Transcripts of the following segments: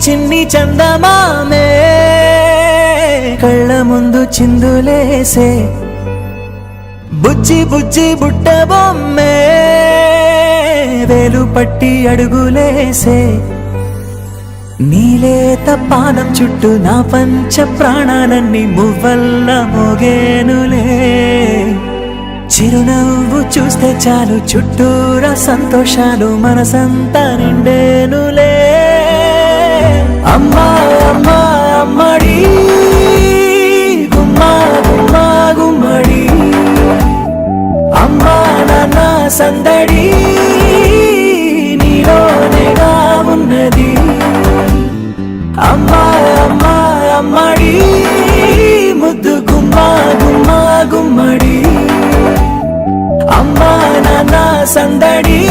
చిన్ని చందమామే కళ్ళ ముందు చిందులేసే బుజ్జి బుజ్జి బుట్ట బొమ్మే వేలు పట్టి అడుగులేసే నీలేత పానం చుట్టూ నా పంచ ప్రాణాలన్నీ మువ్వల్ల మోగేనులే చిరునవ్వు చూస్తే చాలు చుట్టూరా సంతోషాలు మనసంతా నిండేనులే అమ్మా అమ్మా అమ్మడి గుమ్మా గుమ్మా గుమ్మడి అమ్మా నాన్న సందడి నీలోనేగా ఉన్నది అమ్మా అమ్మా అమ్మడి ముద్దు గుమ్మా గుమ్మా గుమ్మడి అమ్మా నాన్న సందడి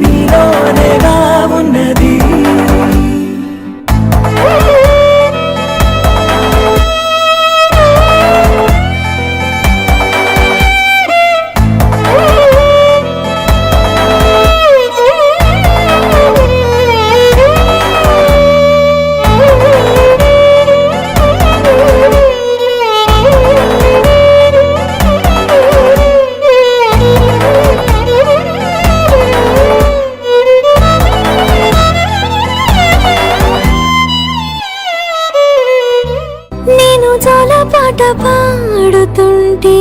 నీలోనేగా ఉన్నది పాట పాడుతుంటే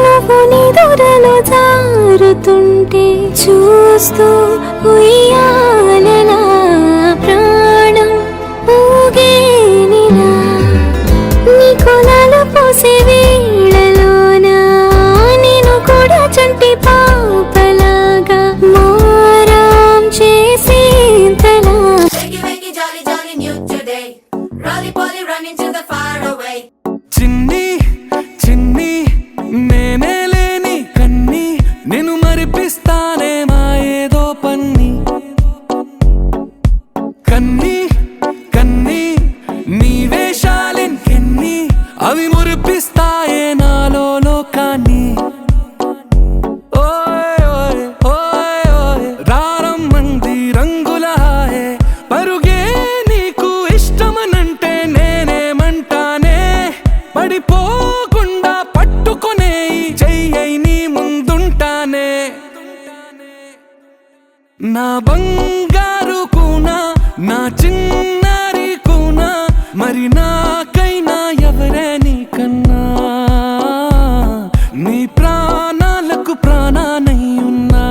నువ్వు నిదురలో జారుతుంటే చూస్తూ ఉయ్యాలలా ప్రాణం ఊగేనిలా నీ కొలాలు పోసే వేళలోన నేను కూడా చంటి పాపలాగా మారాం చేసేంతలా చిన్ని చిన్ని నేనే లేని కన్ని నేను మరిపిస్తానే మా ఏదో పన్ని కన్ని కన్ని నీ వేషాలెన్ని అవి మురిపిస్తాయే నాలో లోకాన్ని ఓయ్ ఓయ్ ఓయ్ ఓయ్ రారమ్మంది రంగుల హాయే పరుగే నీకు ఇష్టమనంటే నేనేమంటానే పడిపోకుండా పట్టుకునే చెయ్యై నీ ముందుంటానే నా బంగారు కూనా నా చిన్నారి కూనా మరి నాకైనా ఎవరే నీకన్నా నీ ప్రాణాలకు ప్రాణానై ఉన్నా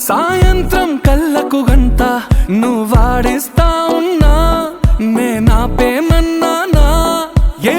సాయంత్రం కళ్ళకు గంట నువ్వు వాడిస్తా ఉన్నా నేనాపేమన్నానా ఏ